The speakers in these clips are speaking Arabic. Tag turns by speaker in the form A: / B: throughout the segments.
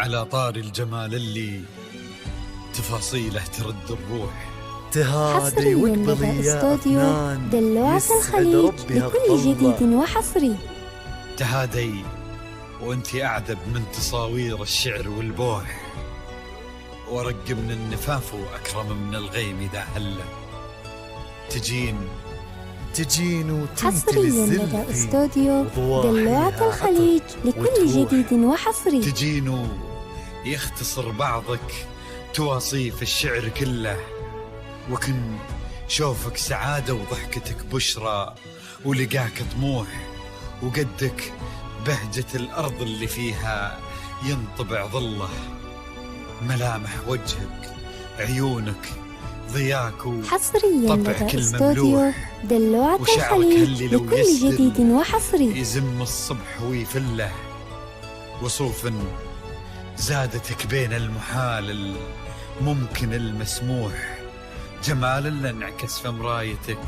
A: على طار الجمال اللي تفاصيله ترد الروح.
B: تهادي
C: حصرياً
B: وقبلي
C: لدى
B: يا
C: استوديو
B: أفنان،
C: دلوعة
B: يسعد
C: الخليج
B: ربي
C: لكل
B: هالطلة.
C: جديد وحصري.
A: تهادي وانتي أعذب من تصاوير الشعر والبوح، ورق من النفاف وأكرم من الغيم إذا هلا.
B: تجين وتمتلي
C: حصرياً لدى
B: الزلفي
C: استوديو
B: وضواحيها
C: دلوعة الخليج لكل
B: وتروح.
C: جديد وحصري.
A: تجين يختصر بعضك تواصيف الشعر كله، وكن شوفك سعادة وضحكتك بشرى، ولقاك طموح، وقدك بهجة الأرض اللي فيها ينطبع ظله. ملامح وجهك، عيونك، ضياك
C: حصرياً
A: طبعك
C: لدى استوديو
A: المملوح،
C: دلوعة
A: وشعرك
C: الخليج
A: اللي لو
C: لكل
A: يسدل
C: جديد وحصري.
A: يزم الصبح ويفله. وصوف زادتك بين المحال الممكن المسموح، جمال اللي انعكس في مرايتك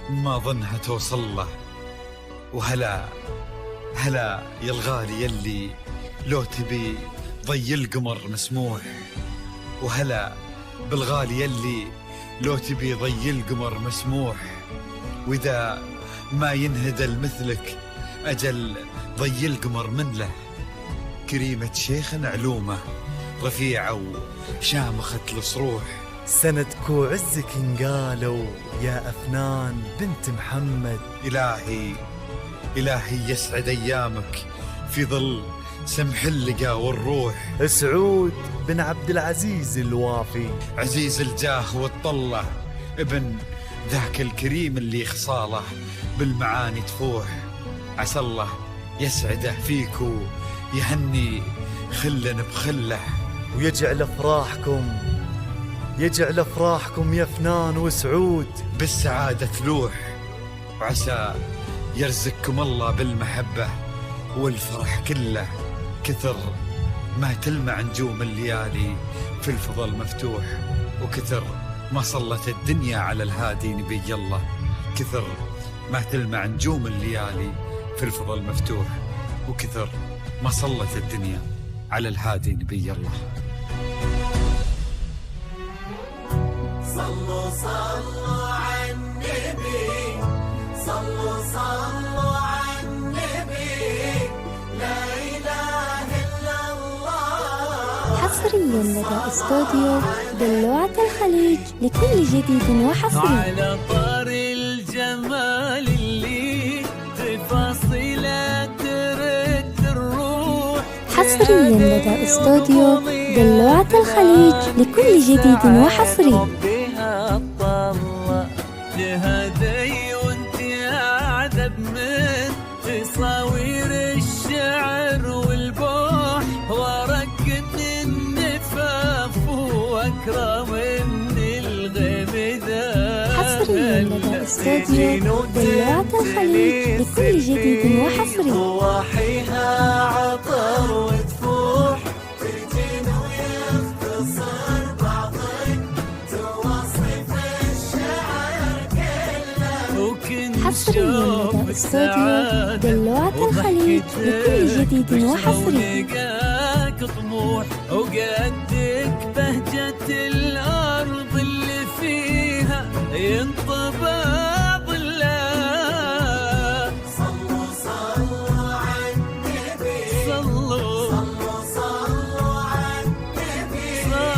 A: ما ظنها توصل له. وهلا هلا يا الغالي يلي لو تبي ضي القمر مسموح، وهلا بالغالي يلي لو تبي ضي القمر مسموح. وإذا ما ينهدل مثلك أجل ضي القمر من له. كريمة شيخ علومه رفيعة وشامخة الصروح،
B: سندك وعزك انقالوا يا أفنان بنت محمد.
A: إلهي يسعد أيامك في ظل سمح اللقا والروح.
B: سعود بن عبد العزيز الوافي،
A: عزيز الجاه والطلة، ابن ذاك الكريم اللي خصاله بالمعاني تفوح. عسى الله يسعده فيكو يهني خلا بخله،
B: ويجعل أفراحكم يا فنان وسعود
A: بالسعادة تلوح. وعسى يرزقكم الله بالمحبة والفرح كله، كثر ما تلمع نجوم الليالي في الفضا المفتوح. وكثر ما صلت الدنيا على الهادي نبي الله، كثر ما تلمع نجوم الليالي في الفضا المفتوح. وكثر ما صلت الدنيا على الهادي نبي الله.
D: صلوا صلوا على النبي، صلوا على النبي، لا إله إلا الله.
C: حصرياً لدى استوديو دلوعة الخليج لكل جديد وحصري.
D: على طار الجمال اللي تفاصيله ترد الروح.
C: حصرياً لدى استوديو دلوعة الخليج لكل جديد وحصري.
D: تهادي وانت اعذب من تصاوير الشعر والبوح، ورقة النفاف واكرم من الغمدان.
C: حصرياً لدى استوديو دلوعة الخليج لكل جديد وحصري.
D: ضواحيها عطر وتفوح، تجين ويختصر بعضك تواصف الشعر كله. وكن
C: حصرياً لدى استوديو دلوعة الخليج لكل جديد وحصري.
D: ولقاك طموح، وقدك بهجة الأرض اللي فيها ينطبع ظله. صلوا على النبي، صلوا على النبي، لا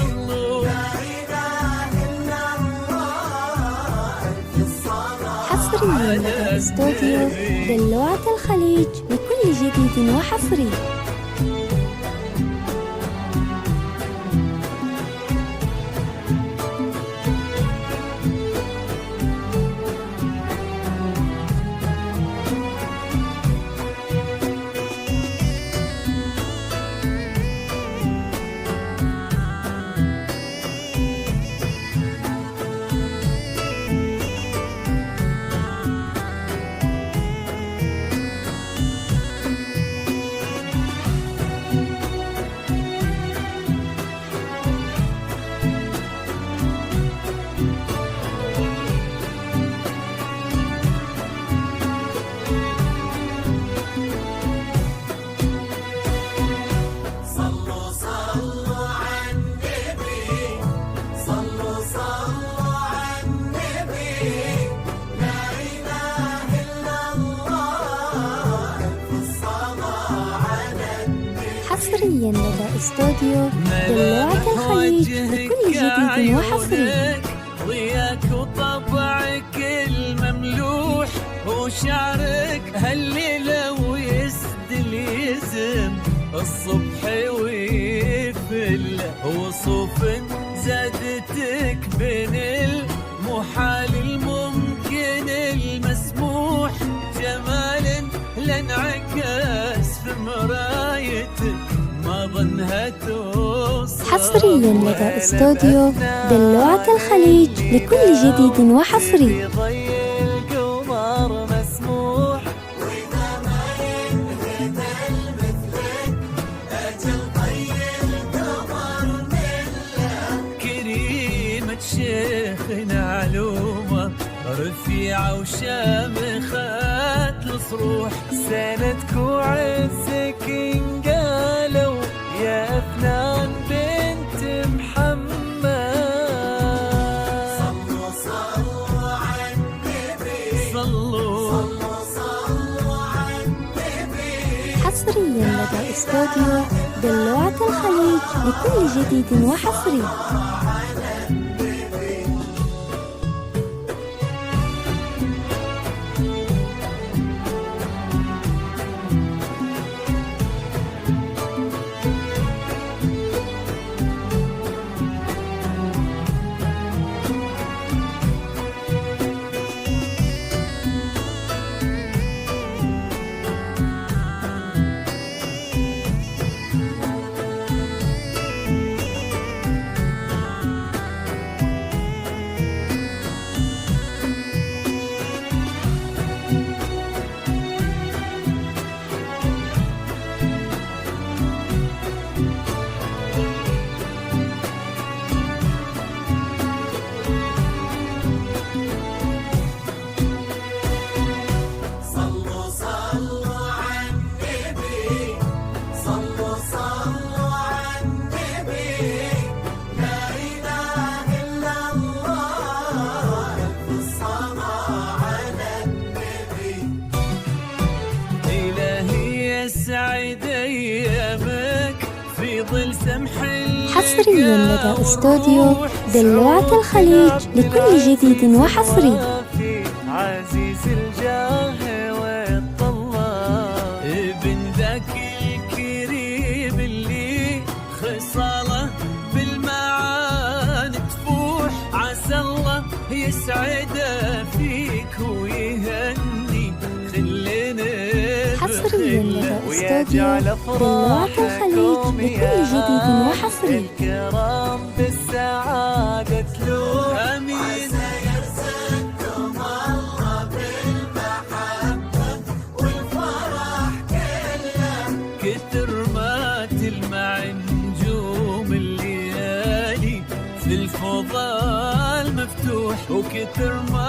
D: إله إلا الله. في الصلاة
C: حصرياً لدى استوديو دلوعة الخليج لكل جديد وحصري. استوديو دلوعة الخليج بكل جديد وحصري.
D: ضياك وطبعك المملوح وشعرك هالليلة ويسدل يزم الصبح ويفل وصوف زادتك بين المحال الممكن المسموح جمال لانعكس في مرايتك ما ظنها توصل.
C: حصريا لدى استوديو دلوعة الخليج لكل جديد وحصري.
D: ضي القمر مسموح وإذا ما ينهدى مثلك أجل ضي القمر مله. كريمة شيخنا علومة رفيعة وشامخات الصروح سندك وعزك انقالوا يا أفنان بنت محمد. صلوا صلوا على النبي صلوا على النبي.
C: حصريا لدى استوديو دلوعة الخليج لكل جديد وحصري. حصريا لدى استوديو دلوعة الخليج لكل جديد وحصري.
D: عزيز الجاه والطلال ابن ذاك الكريم اللي خصاله بالمعاني تفوح عسى الله يسعده فيك ويهني خلينا
C: حصريا لدى استوديو دلوعة الخليج لكل جديد وحصري.
D: الكرام بالسعادة تلوح امين يرزقكم الله بالمحبة والفرح كله. كتر ما تلمع نجوم الليالي في الفضاء المفتوح وكتر ما